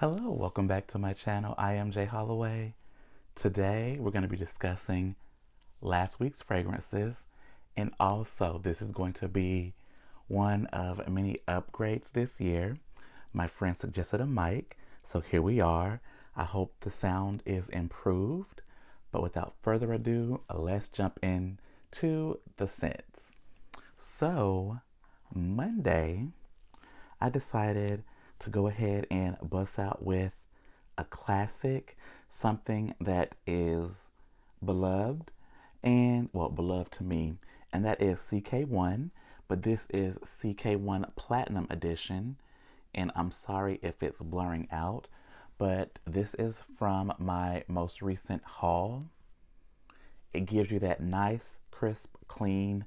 Hello, welcome back to my channel. I am Jay Holloway. Today we're going to be discussing last week's fragrances, and also this is going to be one of many upgrades this year. My friend suggested a mic, so here we are. I hope the sound is improved, but without further ado, let's jump into the scents. So, Monday, I decided to go ahead and bust out with a classic, something that is beloved beloved to me, and that is CK1. But this is CK1 Platinum Edition, and I'm sorry if it's blurring out, but this is from my most recent haul. It gives you that nice, crisp, clean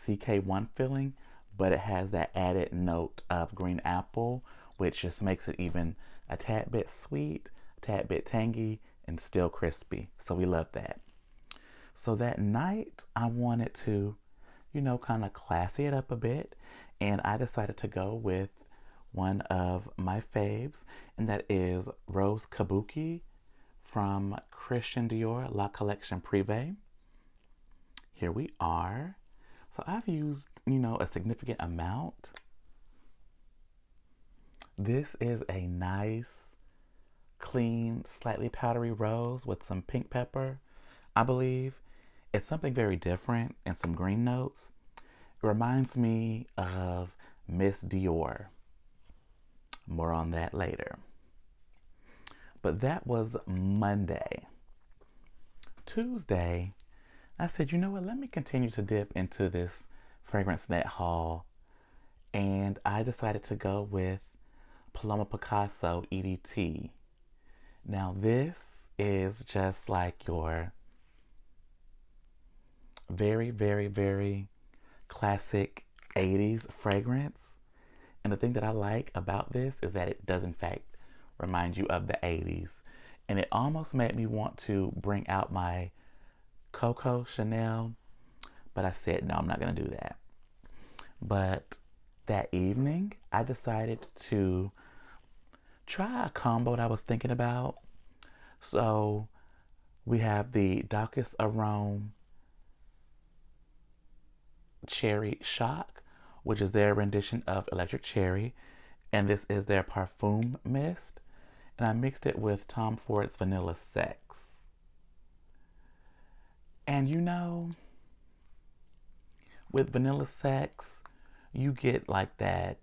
CK1 feeling, but it has that added note of green apple, which just makes it even a tad bit sweet, a tad bit tangy, and still crispy. So we love that. So that night, I wanted to, kind of classy it up a bit, and I decided to go with one of my faves, and that is Rose Kabuki from Christian Dior La Collection Privé. Here we are. So I've used, a significant amount. This is a nice, clean, slightly powdery rose with some pink pepper, I believe. It's something very different and some green notes. It reminds me of Miss Dior. More on that later. But that was Monday. Tuesday, I said, you know what, let me continue to dip into this fragrance net haul. And I decided to go with Paloma Picasso EDT. Now this is just like your very, very, very classic 80s fragrance. And the thing that I like about this is that it does in fact remind you of the 80s. And it almost made me want to bring out my Coco Chanel, but I said, no, I'm not going to do that. But that evening, I decided to try a combo that I was thinking about. So we have the Daucus Arome Cherry Shock, which is their rendition of Electric Cherry, and this is their Parfum Mist. And I mixed it with Tom Ford's Vanilla Sex. And with Vanilla Sex, you get like that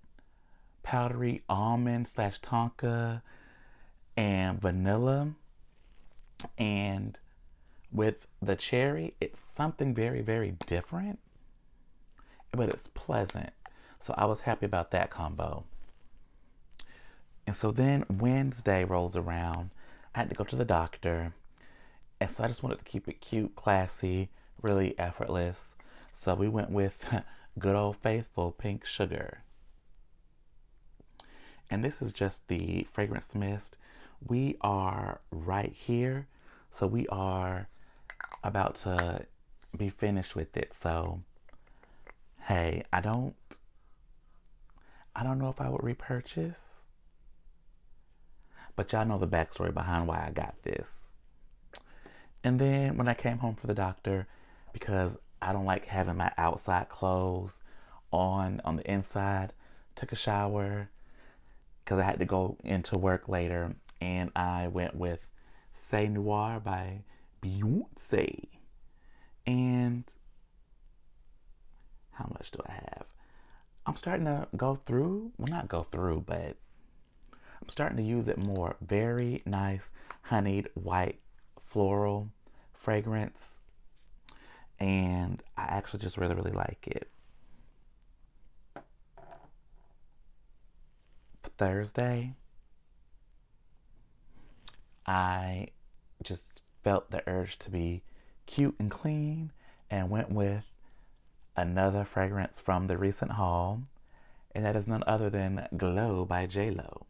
powdery almond slash tonka and vanilla. And with the cherry, it's something very, very different, but it's pleasant. So I was happy about that combo. And so then Wednesday rolls around. I had to go to the doctor. And so I just wanted to keep it cute, classy, really effortless. So we went with good old faithful Pink Sugar. And this is just the fragrance mist. We are right here. So we are about to be finished with it. So, hey, I don't know if I would repurchase. But y'all know the backstory behind why I got this. And then when I came home from the doctor, because I don't like having my outside clothes on the inside, took a shower because I had to go into work later, and I went with C'est Noir by Beyonce. And how much do I have? I'm starting to go through, well, not go through, but I'm starting to use it more. Very nice honeyed white floral fragrance, and I actually just really, really like it. For Thursday, I just felt the urge to be cute and clean and went with another fragrance from the recent haul, and that is none other than Glow by JLo.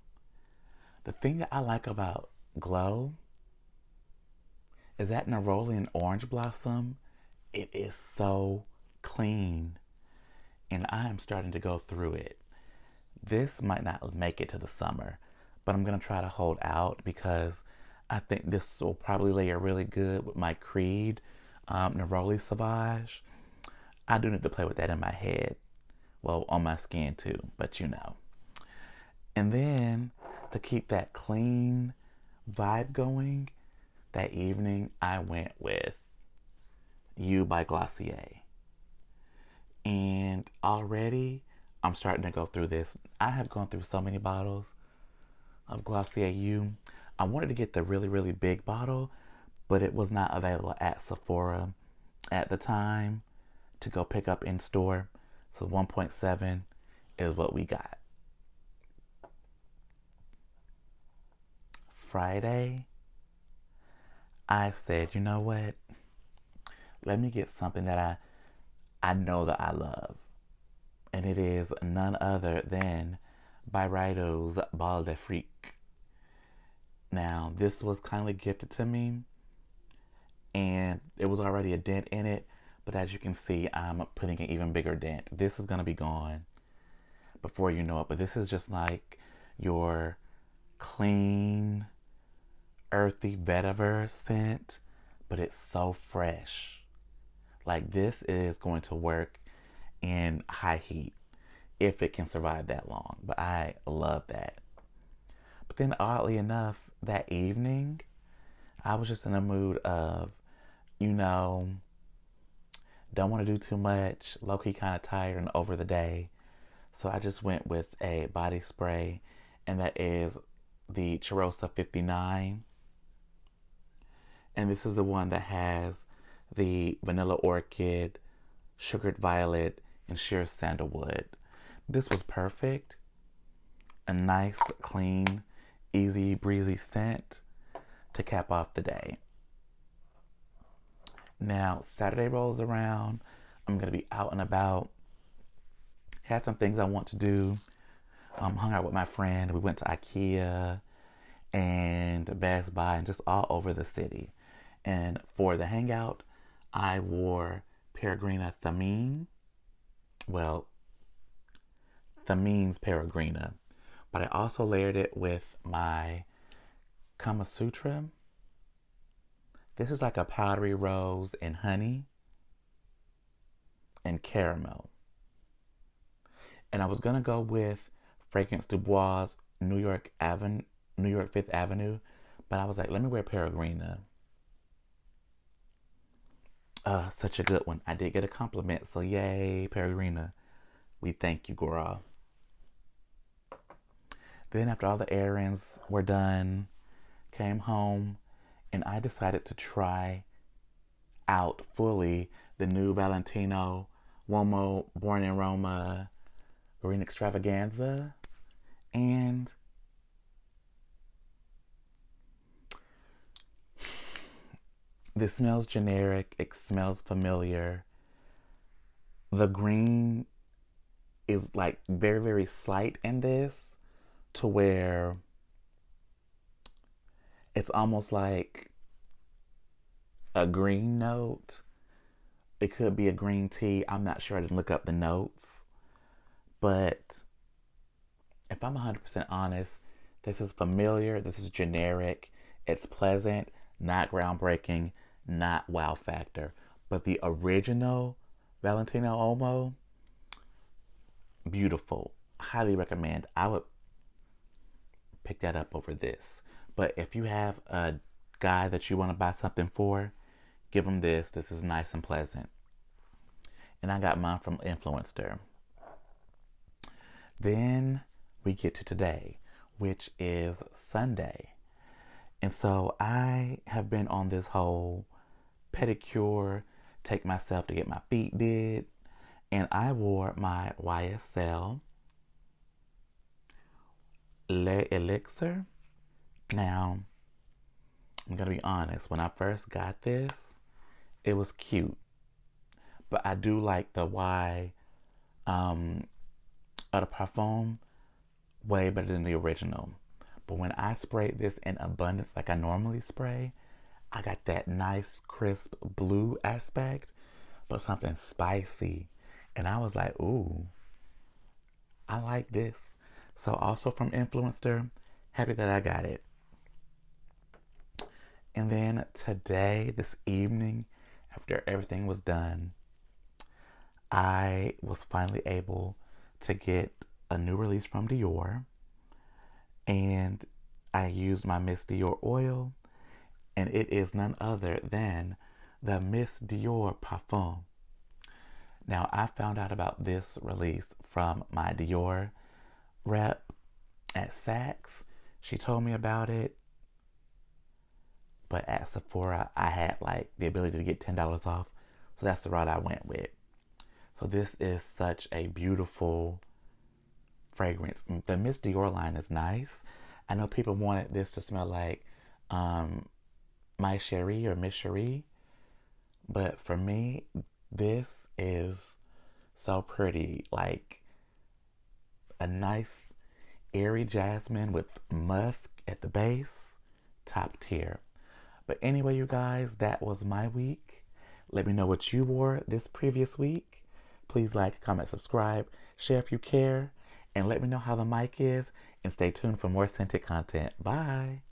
The thing that I like about Glow is that neroli and orange blossom, it is so clean, and I am starting to go through it. This might not make it to the summer, but I'm going to try to hold out because I think this will probably layer really good with my Creed Neroli Sauvage. I do need to play with that in my head. Well, on my skin too, but you know. And then to keep that clean vibe going, that evening I went with You by Glossier. And already I'm starting to go through this. I have gone through so many bottles of Glossier You. I wanted to get the really, really big bottle, but it was not available at Sephora at the time to go pick up in store. So 1.7 is what we got. Friday, I said, you know what? Let me get something that I know that I love. And it is none other than Byrido's Ball de Freak. Now, this was kindly gifted to me, and it was already a dent in it, but as you can see, I'm putting an even bigger dent. This is going to be gone before you know it, but this is just like your clean, earthy vetiver scent, but it's so fresh. Like, this is going to work in high heat if it can survive that long, but I love that. But then oddly enough, that evening I was just in a mood of, you know, don't want to do too much, low-key kind of tired and over the day, so I just went with a body spray, and that is the Charosa 59, and this is the one that has the vanilla orchid, sugared violet, and sheer sandalwood. This was perfect. A nice, clean, easy, breezy scent to cap off the day. Now, Saturday rolls around. I'm going to be out and about. Had some things I want to do. Hung out with my friend. We went to IKEA and Best Buy and just all over the city. And for the hangout, I wore Peregrina Thamine. Well, Thamine's Peregrina. But I also layered it with my Kama Sutra. This is like a powdery rose and honey and caramel. And I was going to go with Fragrance Du Bois New York Fifth Avenue. But I was like, let me wear Peregrina. Such a good one. I did get a compliment, so yay, Peregrina. We thank you, girl. Then after all the errands were done, came home, and I decided to try out fully the new Valentino Uomo Born in Roma Green Extravaganza. And this smells generic. It smells familiar. The green is like very, very slight in this to where it's almost like a green note. It could be a green tea. I'm not sure. I didn't look up the notes. But if I'm 100% honest, this is familiar. This is generic. It's pleasant, not groundbreaking, not wow factor. But the original Valentino Uomo, beautiful. Highly recommend. I would pick that up over this. But if you have a guy that you want to buy something for, give him this. This is nice and pleasant. And I got mine from Influencer. Then we get to today, which is Sunday. And so I have been on this whole pedicure, take myself to get my feet did. And I wore my YSL Le Elixir. Now, I'm going to be honest. When I first got this, it was cute. But I do like the Y Eau de Parfum way better than the original. But when I sprayed this in abundance like I normally spray, I got that nice crisp blue aspect, but something spicy. And I was like, ooh, I like this. So also from Influencer, happy that I got it. And then today, this evening, after everything was done, I was finally able to get a new release from Dior. And I used my Miss Dior oil, and it is none other than the Miss Dior Parfum. Now, I found out about this release from my Dior rep at Saks. She told me about it, but at Sephora, I had like the ability to get $10 off, so that's the route I went with. So this is such a beautiful fragrance. The Miss Dior line is nice. I know people wanted this to smell like My Cherie or Miss Cherie, but for me, this is so pretty. Like a nice airy jasmine with musk at the base, top tier. But anyway, you guys, that was my week. Let me know what you wore this previous week. Please like, comment, subscribe, share if you care, and let me know how the mic is, and stay tuned for more scented content. Bye.